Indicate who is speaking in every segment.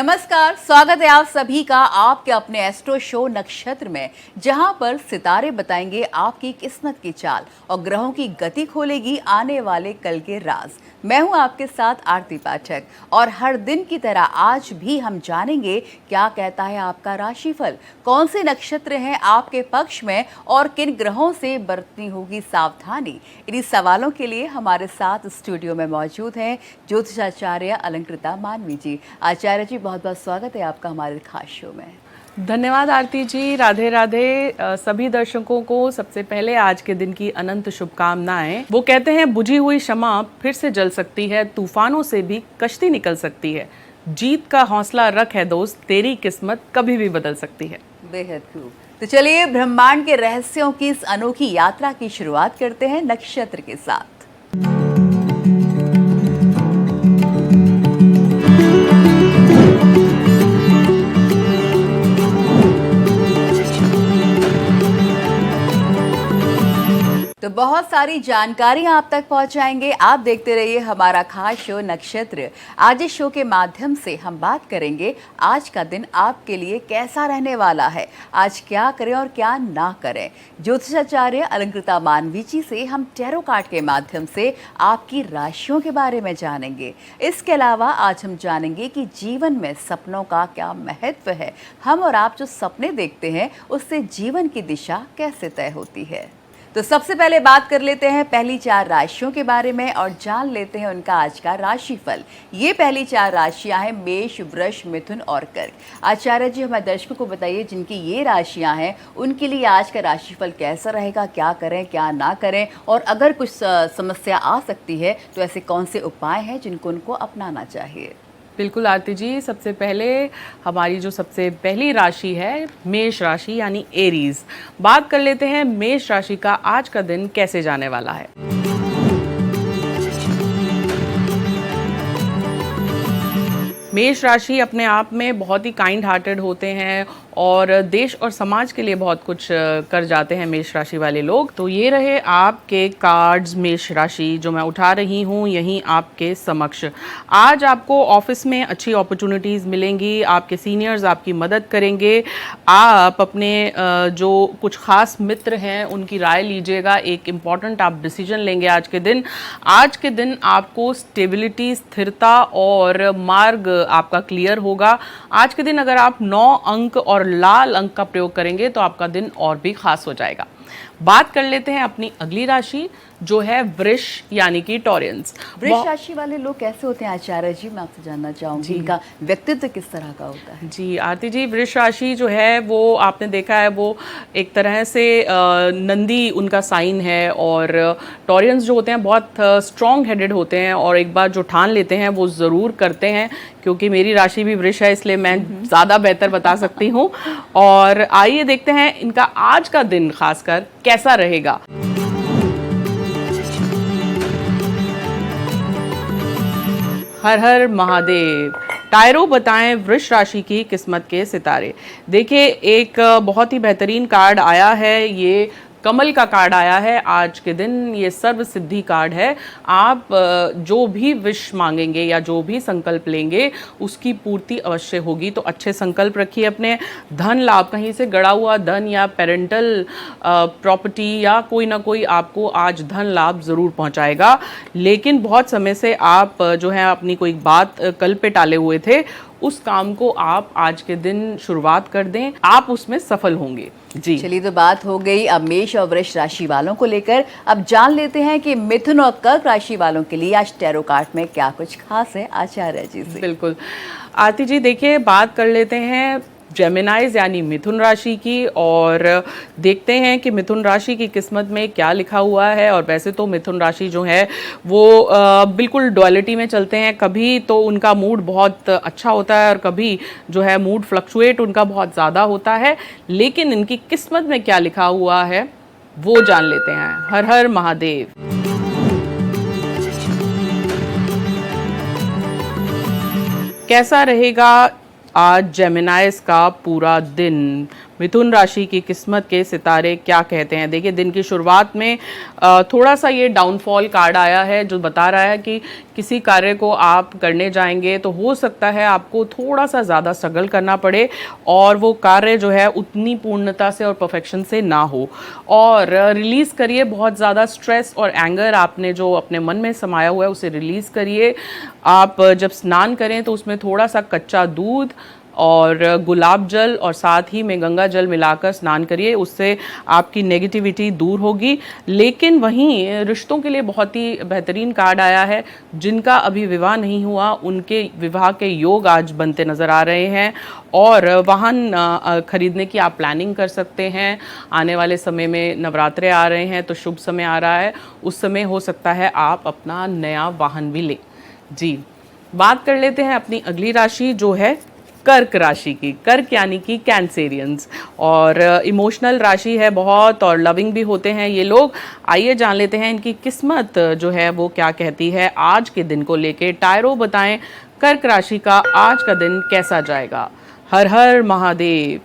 Speaker 1: नमस्कार, स्वागत है आप सभी का आपके अपने एस्ट्रो शो नक्षत्र में, जहां पर सितारे बताएंगे आपकी किस्मत की चाल और ग्रहों की गति खोलेगी आने वाले कल के राज। मैं हूं आपके साथ आरती पाठक और हर दिन की तरह आज भी हम जानेंगे क्या कहता है आपका राशिफल, कौन से नक्षत्र हैं आपके पक्ष में और किन ग्रहों से बरतनी होगी सावधानी। इन्हीं सवालों के लिए हमारे साथ स्टूडियो में मौजूद हैं ज्योतिषाचार्य अलंकृता मानवी जी। आचार्य जी, बहुत बहुत स्वागत है आपका हमारे खास शो में।
Speaker 2: धन्यवाद आरती जी। राधे राधे सभी दर्शकों को सबसे पहले आज के दिन की अनंत शुभकामनाएं। वो कहते हैं बुझी हुई शमा फिर से जल सकती है, तूफानों से भी कश्ती निकल सकती है, जीत का हौसला रख है दोस्त, तेरी किस्मत कभी भी बदल सकती है।
Speaker 1: बेहद खूब। तो चलिए ब्रह्मांड के रहस्यों की इस अनोखी यात्रा की शुरुआत करते हैं नक्षत्र के साथ। तो बहुत सारी जानकारियां आप तक पहुंचाएंगे। आप देखते रहिए हमारा खास शो नक्षत्र। आज इस शो के माध्यम से हम बात करेंगे आज का दिन आपके लिए कैसा रहने वाला है, आज क्या करें और क्या ना करें। ज्योतिषाचार्य अलंकृता मानवी जी से हम टैरो कार्ड के माध्यम से आपकी राशियों के बारे में जानेंगे। इसके अलावा आज हम जानेंगे कि जीवन में सपनों का क्या महत्व है, हम और आप जो सपने देखते हैं उससे जीवन की दिशा कैसे तय होती है। तो सबसे पहले बात कर लेते हैं पहली 4 राशियों के बारे में और जान लेते हैं उनका आज का राशिफल। ये पहली 4 राशियां हैं मेष, वृष, मिथुन और कर्क। आचार्य जी, हमारे दर्शकों को बताइए जिनकी ये राशियां हैं उनके लिए आज का राशिफल कैसा रहेगा, क्या करें क्या ना करें, और अगर कुछ समस्या आ सकती है तो ऐसे कौन से उपाय हैं जिनको उनको अपनाना चाहिए।
Speaker 2: बिल्कुल आरती जी, सबसे पहले हमारी जो सबसे पहली राशि है मेष राशि यानी एरीज। बात कर लेते हैं मेष राशि का आज का दिन कैसे जाने वाला है। मेष राशि अपने आप में बहुत ही काइंड हार्टेड होते हैं और देश और समाज के लिए बहुत कुछ कर जाते हैं मेष राशि वाले लोग। तो ये रहे आपके कार्ड्स मेष राशि जो मैं उठा रही हूँ यहीं आपके समक्ष। आज आपको ऑफिस में अच्छी अपॉर्चुनिटीज़ मिलेंगी, आपके सीनियर्स आपकी मदद करेंगे, आप अपने जो कुछ खास मित्र हैं उनकी राय लीजिएगा, एक इम्पॉर्टेंट आप डिसीजन लेंगे आज के दिन। आज के दिन आपको स्टेबिलिटी, स्थिरता और मार्ग आपका क्लियर होगा। आज के दिन अगर आप 9 अंक और लाल अंक का प्रयोग करेंगे तो आपका दिन और भी खास हो जाएगा। बात कर लेते हैं अपनी अगली राशि जो है वृष यानी कि टॉरियंस।
Speaker 1: वृष राशि वाले लोग कैसे होते हैं आचार्य जी, मैं आपसे जानना चाहूंगी इनका व्यक्तित्व किस तरह का होता है।
Speaker 2: जी आरती जी, वृष राशि जो है वो आपने देखा है वो एक तरह से नंदी उनका साइन है और टॉरियंस जो होते हैं बहुत स्ट्रॉन्ग हेडेड होते हैं और एक बार जो ठान लेते हैं वो ज़रूर करते हैं। क्योंकि मेरी राशि भी वृष है इसलिए मैं ज़्यादा बेहतर बता सकती हूँ। और आइए देखते हैं इनका आज का दिन खासकर कैसा रहेगा। हर हर महादेव। टायरो बताएं वृष राशि की किस्मत के सितारे। देखिए एक बहुत ही बेहतरीन कार्ड आया है, ये कमल का कार्ड आया है आज के दिन। ये सर्व सिद्धि कार्ड है। आप जो भी विश मांगेंगे या जो भी संकल्प लेंगे उसकी पूर्ति अवश्य होगी। तो अच्छे संकल्प रखिए अपने। धन लाभ, कहीं से गड़ा हुआ धन या पेरेंटल प्रॉपर्टी या कोई ना कोई आपको आज धन लाभ ज़रूर पहुंचाएगा। लेकिन बहुत समय से आप जो है अपनी कोई बात कल पे टाले हुए थे, उस काम को आप आज के दिन शुरुआत कर दें, आप उसमें सफल होंगे। जी
Speaker 1: चलिए, तो बात हो गई अब मेष और वृष राशि वालों को लेकर। अब जान लेते हैं कि मिथुन और कर्क राशि वालों के लिए आज टैरो कार्ड में क्या कुछ खास है आचार्य जी से।
Speaker 2: बिल्कुल आरती जी, देखिए बात कर लेते हैं जेमिनाइज यानी मिथुन राशि की और देखते हैं कि मिथुन राशि की किस्मत में क्या लिखा हुआ है। और वैसे तो मिथुन राशि जो है वो बिल्कुल डुअलिटी में चलते हैं। कभी तो उनका मूड बहुत अच्छा होता है और कभी जो है मूड फ्लक्चुएट उनका बहुत ज़्यादा होता है। लेकिन इनकी किस्मत में क्या लिखा हुआ है वो जान लेते हैं। हर हर महादेव। कैसा रहेगा आज जेमिनाइज का पूरा दिन। मिथुन राशि की किस्मत के सितारे क्या कहते हैं। देखिए, दिन की शुरुआत में थोड़ा सा ये डाउनफॉल कार्ड आया है जो बता रहा है कि किसी कार्य को आप करने जाएंगे तो हो सकता है आपको थोड़ा सा ज़्यादा स्ट्रगल करना पड़े और वो कार्य जो है उतनी पूर्णता से और परफेक्शन से ना हो। और रिलीज़ करिए बहुत ज़्यादा स्ट्रेस और एंगर आपने जो अपने मन में समाया हुआ है उसे रिलीज़ करिए। आप जब स्नान करें तो उसमें थोड़ा सा कच्चा दूध और गुलाब जल और साथ ही में गंगा जल मिलाकर स्नान करिए, उससे आपकी नेगेटिविटी दूर होगी। लेकिन वहीं रिश्तों के लिए बहुत ही बेहतरीन कार्ड आया है। जिनका अभी विवाह नहीं हुआ उनके विवाह के योग आज बनते नज़र आ रहे हैं और वाहन खरीदने की आप प्लानिंग कर सकते हैं। आने वाले समय में नवरात्रे आ रहे हैं तो शुभ समय आ रहा है, उस समय हो सकता है आप अपना नया वाहन भी लें। जी, बात कर लेते हैं अपनी अगली राशि जो है कर्क राशि की। कर्क यानी कि कैंसेरियंस, और इमोशनल राशि है बहुत और लविंग भी होते हैं ये लोग। आइए जान लेते हैं इनकी किस्मत जो है वो क्या कहती है आज के दिन को लेके। टायरो बताएं कर्क राशि का आज का दिन कैसा जाएगा। हर हर महादेव।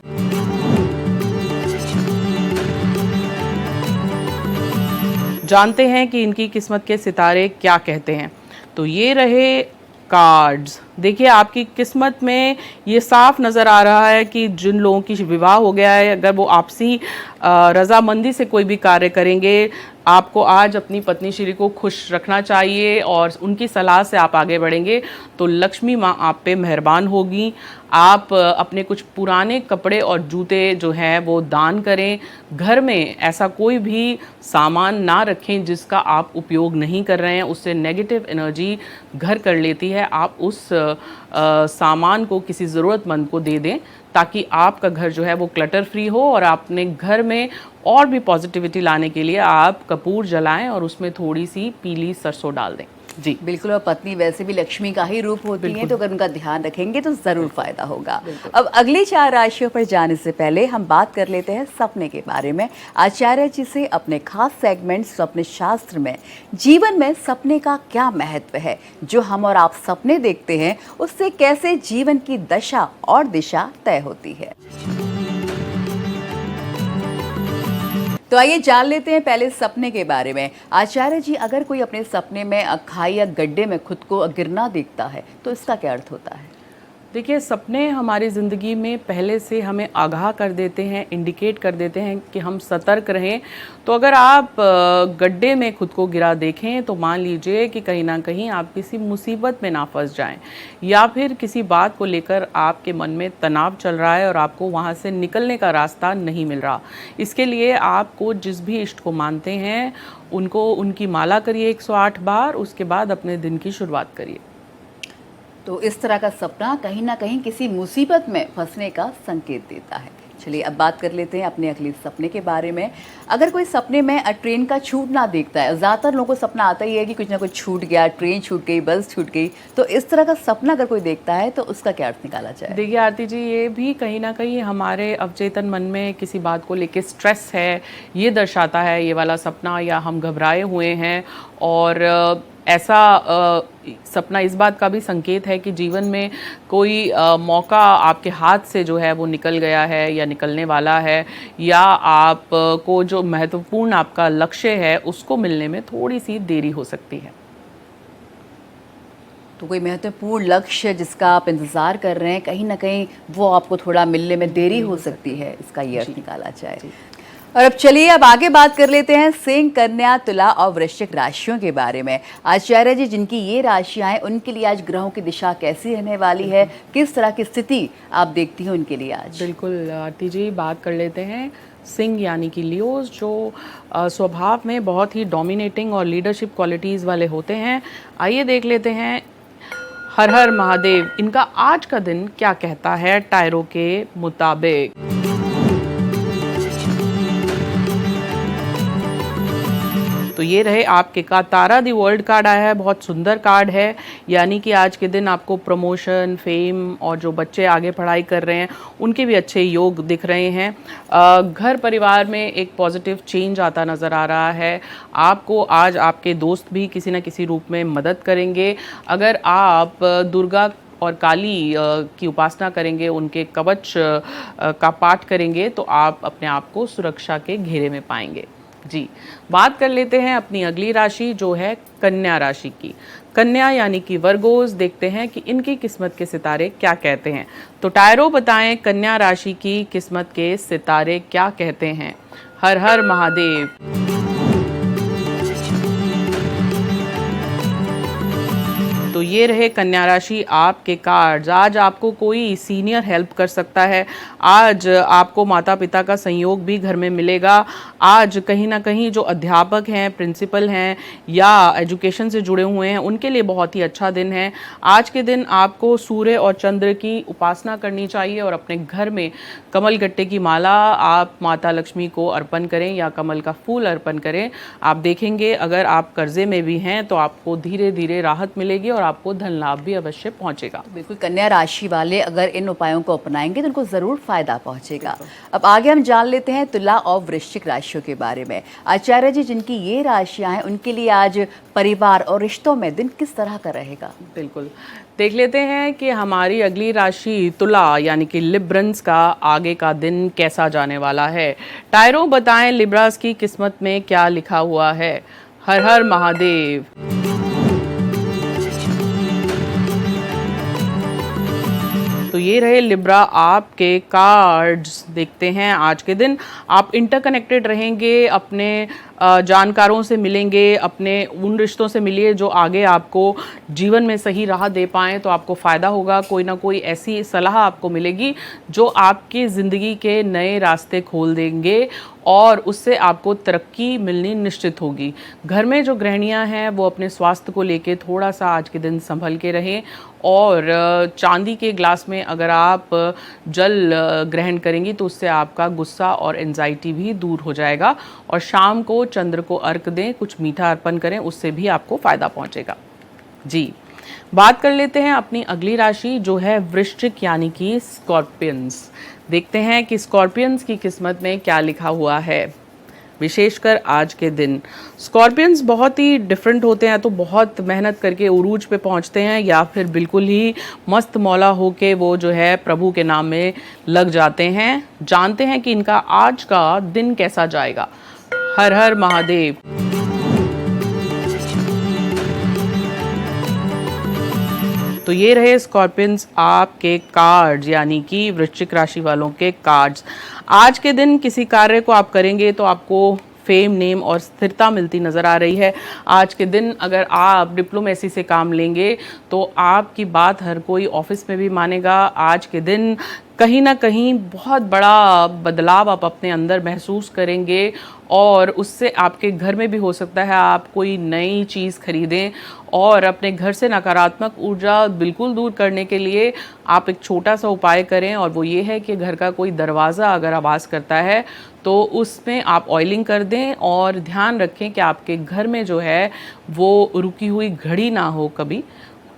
Speaker 2: जानते हैं कि इनकी किस्मत के सितारे क्या कहते हैं। तो ये रहे कार्ड्स। देखिए, आपकी किस्मत में ये साफ नज़र आ रहा है कि जिन लोगों की विवाह हो गया है, अगर वो आपसी रजामंदी से कोई भी कार्य करेंगे, आपको आज अपनी पत्नी श्री को खुश रखना चाहिए और उनकी सलाह से आप आगे बढ़ेंगे तो लक्ष्मी माँ आप पे मेहरबान होगी। आप अपने कुछ पुराने कपड़े और जूते जो हैं वो दान करें। घर में ऐसा कोई भी सामान ना रखें जिसका आप उपयोग नहीं कर रहे हैं, उससे नेगेटिव एनर्जी घर कर लेती है। आप उस सामान को किसी ज़रूरतमंद को दे दें ताकि आपका घर जो है वो क्लटर फ्री हो और अपने घर में और भी पॉजिटिविटी लाने के लिए आप कपूर जलाएं और उसमें थोड़ी सी पीली सरसों डाल दें। जी
Speaker 1: बिल्कुल, और पत्नी वैसे भी लक्ष्मी का ही रूप होती है तो अगर उनका ध्यान रखेंगे तो ज़रूर फायदा होगा। अब अगली 4 राशियों पर जाने से पहले हम बात कर लेते हैं सपने के बारे में। आचार्य जी से अपने खास सेगमेंट स्वप्न शास्त्र में जीवन में सपने का क्या महत्व है, जो हम और आप सपने देखते हैं उससे कैसे जीवन की दशा और दिशा तय होती है। तो आइए जान लेते हैं पहले सपने के बारे में। आचार्य जी, अगर कोई अपने सपने में खाई या गड्ढे में खुद को गिरना देखता है तो इसका क्या अर्थ होता है?
Speaker 2: देखिए, सपने हमारी ज़िंदगी में पहले से हमें आगाह कर देते हैं, इंडिकेट कर देते हैं कि हम सतर्क रहें। तो अगर आप गड्ढे में खुद को गिरा देखें तो मान लीजिए कि कहीं ना कहीं आप किसी मुसीबत में ना फंस जाएं, या फिर किसी बात को लेकर आपके मन में तनाव चल रहा है और आपको वहाँ से निकलने का रास्ता नहीं मिल रहा। इसके लिए आपको जिस भी इष्ट को मानते हैं उनकी माला करिए 108 बार, उसके बाद अपने दिन की शुरुआत करिए।
Speaker 1: तो इस तरह का सपना कहीं ना कहीं किसी मुसीबत में फंसने का संकेत देता है। चलिए अब बात कर लेते हैं अपने अगले सपने के बारे में। अगर कोई सपने में ट्रेन का छूटना देखता है, ज़्यादातर लोगों को सपना आता ही है कि कुछ ना कुछ छूट गया, ट्रेन छूट गई, बस छूट गई, तो इस तरह का सपना अगर कोई देखता है तो उसका क्या अर्थ निकाला जाए?
Speaker 2: देखिए आरती जी, ये भी कहीं ना कहीं हमारे अवचेतन मन में किसी बात को लेकर स्ट्रेस है, ये दर्शाता है ये वाला सपना, या हम घबराए हुए हैं। और ऐसा सपना इस बात का भी संकेत है कि जीवन में कोई मौका आपके हाथ से जो है वो निकल गया है या निकलने वाला है, या आप को जो महत्वपूर्ण आपका लक्ष्य है उसको मिलने में थोड़ी सी देरी हो सकती है।
Speaker 1: तो कोई महत्वपूर्ण लक्ष्य जिसका आप इंतज़ार कर रहे हैं, कहीं ना कहीं वो आपको थोड़ा मिलने में देरी हो सकती है, इसका ये अर्थ निकाला जाए। और अब चलिए अब आगे बात कर लेते हैं सिंह, कन्या, तुला और वृश्चिक राशियों के बारे में। आचार्य जी, जिनकी ये राशियां हैं उनके लिए आज ग्रहों की दिशा कैसी रहने वाली है, किस तरह की स्थिति आप देखती हैं उनके लिए आज?
Speaker 2: बिल्कुल आरती जी, बात कर लेते हैं सिंह यानी कि लियोज, जो स्वभाव में बहुत ही डोमिनेटिंग और लीडरशिप क्वालिटीज़ वाले होते हैं। आइए देख लेते हैं हर हर महादेव इनका आज का दिन क्या कहता है टायरो के मुताबिक। तो ये रहे आपके का तारा दी वर्ल्ड कार्ड आया है, बहुत सुंदर कार्ड है। यानी कि आज के दिन आपको प्रमोशन, फेम और जो बच्चे आगे पढ़ाई कर रहे हैं उनके भी अच्छे योग दिख रहे हैं। घर परिवार में एक पॉजिटिव चेंज आता नज़र आ रहा है। आपको आज आपके दोस्त भी किसी न किसी रूप में मदद करेंगे। अगर आप दुर्गा और काली की उपासना करेंगे, उनके कवच का पाठ करेंगे, तो आप अपने आप को सुरक्षा के घेरे में पाएंगे। जी, बात कर लेते हैं अपनी अगली राशि जो है कन्या राशि की। कन्या यानी कि वर्गोस, देखते हैं कि इनकी किस्मत के सितारे क्या कहते हैं। तो टायरो बताएं कन्या राशि की किस्मत के सितारे क्या कहते हैं। हर हर महादेव। तो ये रहे कन्या राशि आपके कार्ड्स। आज आपको कोई सीनियर हेल्प कर सकता है, आज आपको माता पिता का सहयोग भी घर में मिलेगा। आज कहीं ना कहीं जो अध्यापक हैं, प्रिंसिपल हैं या एजुकेशन से जुड़े हुए हैं, उनके लिए बहुत ही अच्छा दिन है। आज के दिन आपको सूर्य और चंद्र की उपासना करनी चाहिए और अपने घर में कमल गट्टे की माला आप माता लक्ष्मी को अर्पण करें या कमल का फूल अर्पण करें। आप देखेंगे अगर आप कर्जे में भी हैं तो आपको धीरे धीरे राहत मिलेगी और आपको धन लाभ भी अवश्य पहुंचेगा।
Speaker 1: बिल्कुल, कन्या राशि वाले अगर इन उपायों को अपनाएंगे तो उनको जरूर फायदा पहुंचेगा। अब आगे हम जान लेते हैं तुला और वृश्चिक राशियों के बारे में। आचार्य जी, जिनकी ये राशियां हैं उनके लिए आज परिवार और रिश्तों में दिन किस तरह का रहेगा?
Speaker 2: बिल्कुल, देख लेते हैं कि हमारी अगली राशि तुला यानी कि लिब्रंस का आगे का दिन कैसा जाने वाला है। टायरो बताएं लिब्रास की किस्मत में क्या लिखा हुआ है। हर हर महादेव। तो ये रहे लिब्रा आपके कार्ड्स। देखते हैं आज के दिन आप इंटरकनेक्टेड रहेंगे, अपने जानकारों से मिलेंगे, अपने उन रिश्तों से मिलिए जो आगे आपको जीवन में सही राह दे पाएँ, तो आपको फ़ायदा होगा। कोई ना कोई ऐसी सलाह आपको मिलेगी जो आपकी ज़िंदगी के नए रास्ते खोल देंगे और उससे आपको तरक्की मिलनी निश्चित होगी। घर में जो गृहिणियां हैं वो अपने स्वास्थ्य को लेके थोड़ा सा आज के दिन संभल के रहें और चांदी के ग्लास में अगर आप जल ग्रहण करेंगी तो उससे आपका गुस्सा और एंजाइटी भी दूर हो जाएगा। और शाम को चंद्र को अर्घ दें, कुछ मीठा अर्पण करें, उससे भी आपको फ़ायदा पहुंचेगा। जी, बात कर लेते हैं अपनी अगली राशि जो है वृश्चिक यानी कि स्कॉर्पियंस। देखते हैं कि स्कॉर्पियंस की किस्मत में क्या लिखा हुआ है, विशेषकर आज के दिन। स्कॉर्पियंस बहुत ही डिफरेंट होते हैं, तो बहुत मेहनत करके उरूज पे पहुंचते हैं या फिर बिल्कुल ही मस्त मौला होके वो जो है प्रभु के नाम में लग जाते हैं। जानते हैं कि इनका आज का दिन कैसा जाएगा। हर हर महादेव। तो ये रहे स्कॉर्पियंस आपके कार्ड्स यानी कि वृश्चिक राशि वालों के कार्ड्स। आज के दिन किसी कार्य को आप करेंगे तो आपको फेम, नेम और स्थिरता मिलती नज़र आ रही है। आज के दिन अगर आप डिप्लोमेसी से काम लेंगे तो आपकी बात हर कोई ऑफिस में भी मानेगा। आज के दिन कहीं ना कहीं बहुत बड़ा बदलाव आप अपने अंदर महसूस करेंगे और उससे आपके घर में भी हो सकता है आप कोई नई चीज़ खरीदें। और अपने घर से नकारात्मक ऊर्जा बिल्कुल दूर करने के लिए आप एक छोटा सा उपाय करें और वो ये है कि घर का कोई दरवाज़ा अगर आवाज़ करता है तो उसमें आप ऑयलिंग कर दें और ध्यान रखें कि आपके घर में जो है वो रुकी हुई घड़ी ना हो। कभी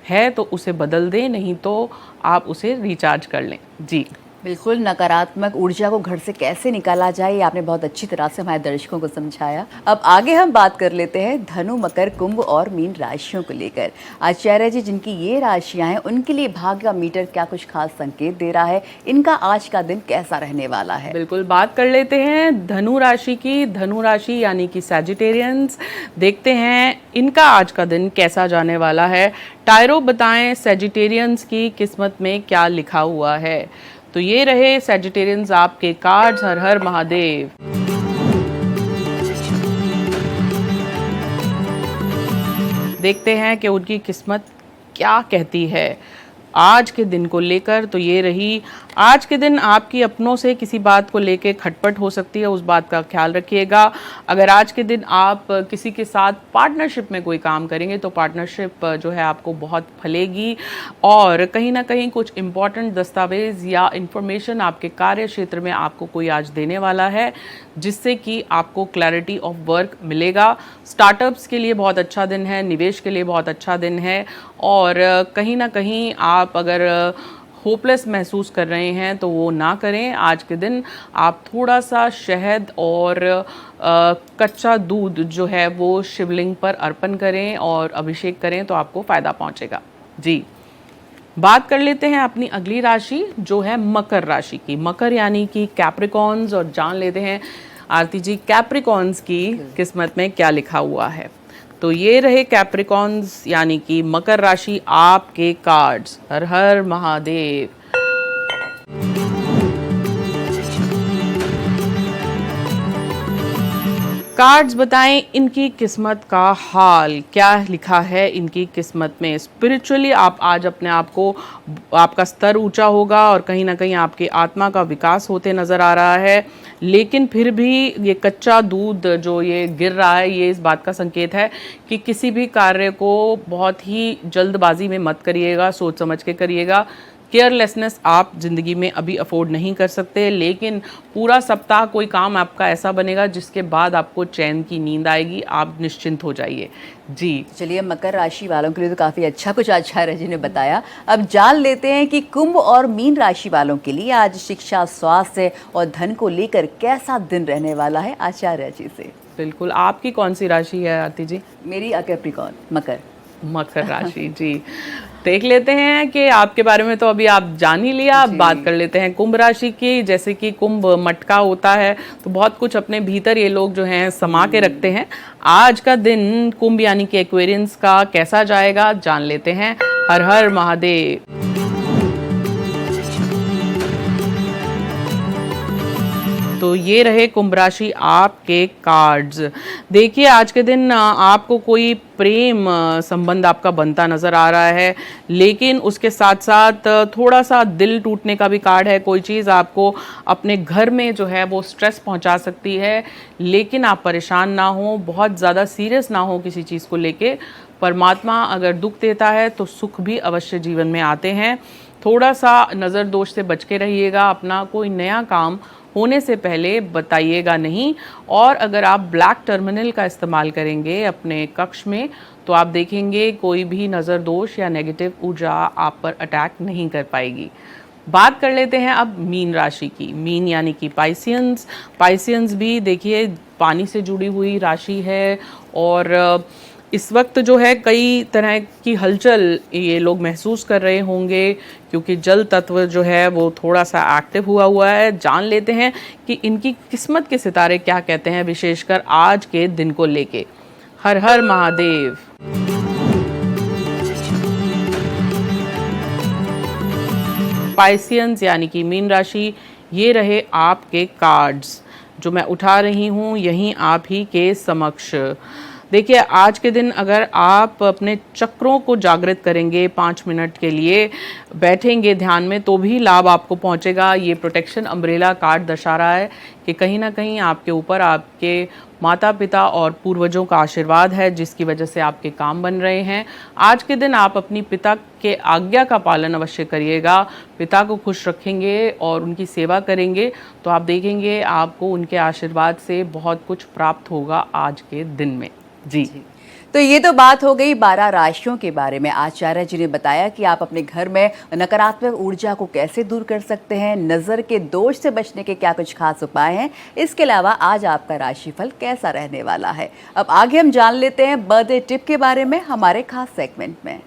Speaker 2: है तो उसे बदल दें, नहीं तो आप उसे रिचार्ज कर लें। जी,
Speaker 1: बिल्कुल, नकारात्मक ऊर्जा को घर से कैसे निकाला जाए ये आपने बहुत अच्छी तरह से हमारे दर्शकों को समझाया। अब आगे हम बात कर लेते हैं धनु, मकर, कुंभ और मीन राशियों को लेकर। आचार्य जी, जिनकी ये राशियां हैं उनके लिए भाग्य का मीटर क्या कुछ खास संकेत दे रहा है? इनका आज का दिन कैसा रहने वाला है?
Speaker 2: बिल्कुल, बात कर लेते हैं धनु राशि की। धनु राशि यानी कि सैजिटेरियंस। देखते हैं इनका आज का दिन कैसा जाने वाला है। टायरो बताएं सैजिटेरियंस की किस्मत में क्या लिखा हुआ है। तो ये रहे सैजिटेरियंस आपके कार्ड्स। हर हर महादेव। देखते हैं कि उनकी किस्मत क्या कहती है आज के दिन को लेकर। तो ये रही आज के दिन आपकी अपनों से किसी बात को लेकर खटपट हो सकती है, उस बात का ख्याल रखिएगा। अगर आज के दिन आप किसी के साथ पार्टनरशिप में कोई काम करेंगे तो पार्टनरशिप जो है आपको बहुत फलेगी और कहीं ना कहीं कुछ इम्पॉर्टेंट दस्तावेज या इंफॉर्मेशन आपके कार्य क्षेत्र में आपको कोई आज देने वाला है जिससे कि आपको क्लैरिटी ऑफ वर्क मिलेगा। स्टार्टअप्स के लिए बहुत अच्छा दिन है, निवेश के लिए बहुत अच्छा दिन है और कहीं ना कहीं आप अगर होपलेस महसूस कर रहे हैं तो वो ना करें। आज के दिन आप थोड़ा सा शहद और कच्चा दूध जो है वो शिवलिंग पर अर्पण करें और अभिषेक करें तो आपको फ़ायदा पहुंचेगा। जी, बात कर लेते हैं अपनी अगली राशि जो है मकर राशि की। मकर यानी कि कैप्रिकॉन्स, और जान लेते हैं आरती जी कैप्रिकॉन्स की किस्मत में क्या लिखा हुआ है। तो ये रहे कैप्रिकॉन्स यानी कि मकर राशि आपके कार्ड्स। हर हर महादेव। कार्ड्स बताएं इनकी किस्मत का हाल क्या लिखा है इनकी किस्मत में। स्पिरिचुअली आप आज अपने आप को, आपका स्तर ऊंचा होगा और कहीं ना कहीं आपकी आत्मा का विकास होते नज़र आ रहा है। लेकिन फिर भी ये कच्चा दूध जो ये गिर रहा है, ये इस बात का संकेत है कि किसी भी कार्य को बहुत ही जल्दबाजी में मत करिएगा, सोच समझ के करिएगा। केयरलेसनेस आप ज़िंदगी में अभी अफोर्ड नहीं कर सकते, लेकिन पूरा सप्ताह कोई काम आपका ऐसा बनेगा जिसके बाद आपको चैन की नींद आएगी, आप निश्चिंत हो जाइए। जी
Speaker 1: चलिए, मकर राशि वालों के लिए तो काफ़ी अच्छा कुछ आचार्य जी ने बताया। अब जान लेते हैं कि कुंभ और मीन राशि वालों के लिए आज शिक्षा, स्वास्थ्य और धन को लेकर कैसा दिन रहने वाला है, आचार्य जी से।
Speaker 2: बिल्कुल। आपकी कौन सी राशि है आरती जी?
Speaker 1: मेरी कैप्रिकॉर्न, मकर।
Speaker 2: मकर राशि। जी, देख लेते हैं कि आपके बारे में तो अभी आप जान ही लिया। अब बात कर लेते हैं कुंभ राशि की। जैसे कि कुंभ मटका होता है, तो बहुत कुछ अपने भीतर ये लोग जो हैं समा के रखते हैं। आज का दिन कुंभ यानी कि एक्वेरियंस का कैसा जाएगा जान लेते हैं। हर हर महादेव। तो ये रहे कुंभ राशि आपके कार्ड्स। देखिए, आज के दिन आपको कोई प्रेम संबंध आपका बनता नज़र आ रहा है, लेकिन उसके साथ साथ थोड़ा सा दिल टूटने का भी कार्ड है। कोई चीज़ आपको अपने घर में जो है वो स्ट्रेस पहुंचा सकती है, लेकिन आप परेशान ना हो, बहुत ज़्यादा सीरियस ना हो किसी चीज़ को लेके। परमात्मा अगर दुख देता है तो सुख भी अवश्य जीवन में आते हैं। थोड़ा सा नज़र दोष से बच के रहिएगा। अपना कोई नया काम होने से पहले बताइएगा नहीं। और अगर आप ब्लैक टर्मिनल का इस्तेमाल करेंगे अपने कक्ष में, तो आप देखेंगे कोई भी नज़र दोष या नेगेटिव ऊर्जा आप पर अटैक नहीं कर पाएगी। बात कर लेते हैं अब मीन राशि की। मीन यानी कि पाइसियंस। पाइसियंस भी देखिए पानी से जुड़ी हुई राशि है, और इस वक्त जो है कई तरह की हलचल ये लोग महसूस कर रहे होंगे, क्योंकि जल तत्व जो है वो थोड़ा सा एक्टिव हुआ है। जान लेते हैं कि इनकी किस्मत के सितारे क्या कहते हैं, विशेषकर आज के दिन को लेके। हर हर महादेव। पाइसियंस यानी कि मीन राशि, ये रहे आपके कार्ड्स जो मैं उठा रही हूँ यहीं आप ही के समक्ष। देखिए, आज के दिन अगर आप अपने चक्रों को जागृत करेंगे, 5 मिनट के लिए बैठेंगे ध्यान में, तो भी लाभ आपको पहुंचेगा। ये प्रोटेक्शन अम्ब्रेला कार्ड दर्शा रहा है कि कहीं ना कहीं आपके ऊपर आपके माता पिता और पूर्वजों का आशीर्वाद है, जिसकी वजह से आपके काम बन रहे हैं। आज के दिन आप अपनी पिता के आज्ञा का पालन अवश्य करिएगा। पिता को खुश रखेंगे और उनकी सेवा करेंगे, तो आप देखेंगे आपको उनके आशीर्वाद से बहुत कुछ प्राप्त होगा आज के दिन में। जी।
Speaker 1: तो ये तो बात हो गई 12 राशियों के बारे में। आचार्य जी ने बताया कि आप अपने घर में नकारात्मक ऊर्जा को कैसे दूर कर सकते हैं, नज़र के दोष से बचने के क्या कुछ खास उपाय हैं। इसके अलावा आज आपका राशिफल कैसा रहने वाला है। अब आगे हम जान लेते हैं बर्थडे टिप के बारे में हमारे खास सेगमेंट में।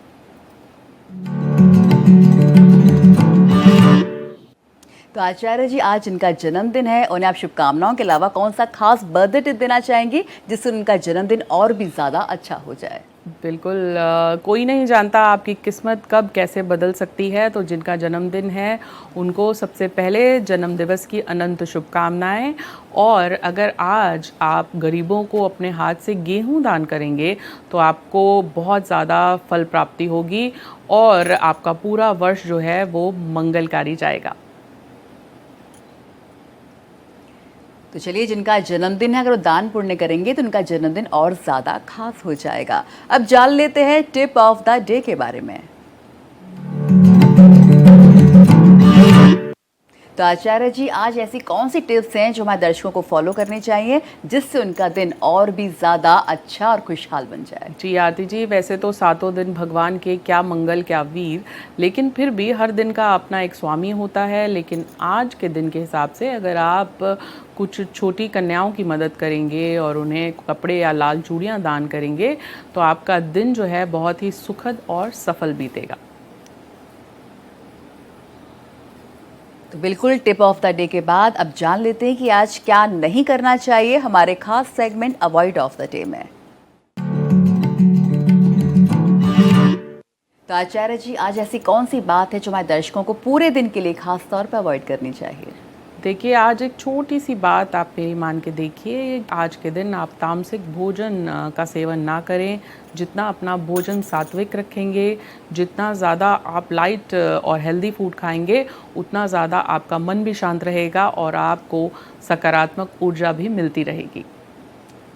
Speaker 1: तो आचार्य जी, आज इनका जन्मदिन है, उन्हें आप शुभकामनाओं के अलावा कौन सा खास बर्थडे टिप देना चाहेंगी जिससे उनका जन्मदिन और भी ज़्यादा अच्छा हो जाए?
Speaker 2: बिल्कुल। कोई नहीं जानता आपकी किस्मत कब कैसे बदल सकती है, तो जिनका जन्मदिन है उनको सबसे पहले जन्मदिवस की अनंत शुभकामनाएं। और अगर आज आप गरीबों को अपने हाथ से गेहूं दान करेंगे तो आपको बहुत ज़्यादा फल प्राप्ति होगी और आपका पूरा वर्ष जो है वो मंगलकारी जाएगा।
Speaker 1: तो चलिए, जिनका जन्मदिन है अगर वो दान पुण्य करेंगे तो उनका जन्मदिन और ज़्यादा खास हो जाएगा। अब जान लेते हैं टिप ऑफ द डे के बारे में। तो आचार्य जी, आज ऐसी कौन सी टिप्स हैं जो हमारे दर्शकों को फॉलो करनी चाहिए जिससे उनका दिन और भी ज़्यादा अच्छा और खुशहाल बन जाए?
Speaker 2: जी आरती जी, वैसे तो सातों दिन भगवान के क्या मंगल क्या वीर, लेकिन फिर भी हर दिन का अपना एक स्वामी होता है। लेकिन आज के दिन के हिसाब से अगर आप कुछ छोटी कन्याओं की मदद करेंगे और उन्हें कपड़े या लाल चूड़ियाँ दान करेंगे तो आपका दिन जो है बहुत ही सुखद और सफल बीतेगा।
Speaker 1: तो बिल्कुल टिप ऑफ द डे के बाद अब जान लेते हैं कि आज क्या नहीं करना चाहिए हमारे खास segment avoid of the day में। तो आचार्य जी, आज ऐसी कौन सी बात है जो हमारे दर्शकों को पूरे दिन के लिए खास तौर पर अवॉइड करनी चाहिए?
Speaker 2: देखिए, आज एक छोटी सी बात आप मेरी मान के देखिए। आज के दिन आप तामसिक भोजन का सेवन ना करें। जितना अपना भोजन सात्विक रखेंगे, जितना ज़्यादा आप लाइट और हेल्दी फूड खाएंगे, उतना ज़्यादा आपका मन भी शांत रहेगा और आपको सकारात्मक ऊर्जा भी मिलती रहेगी।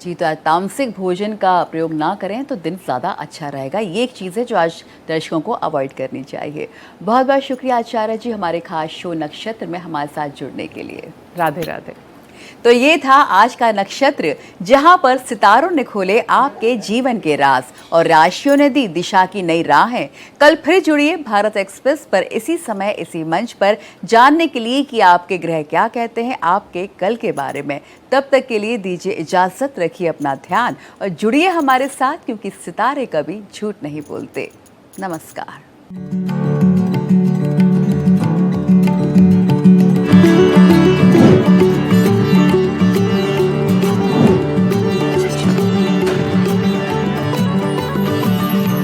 Speaker 1: जी, तो तामसिक भोजन का प्रयोग ना करें तो दिन ज़्यादा अच्छा रहेगा। ये एक चीज़ है जो आज दर्शकों को अवॉइड करनी चाहिए। बहुत बहुत शुक्रिया आचार्य जी, हमारे खास शो नक्षत्र में हमारे साथ जुड़ने के लिए।
Speaker 2: राधे राधे।
Speaker 1: तो ये था आज का नक्षत्र, जहां पर सितारों ने खोले आपके जीवन के राज और राशियों ने दी दिशा की नई राहें। कल फिर जुड़िए भारत एक्सप्रेस पर इसी समय इसी मंच पर जानने के लिए कि आपके ग्रह क्या कहते हैं आपके कल के बारे में। तब तक के लिए दीजिए इजाजत, रखिए अपना ध्यान और जुड़िए हमारे साथ, क्योंकि सितारे कभी झूठ नहीं बोलते। नमस्कार।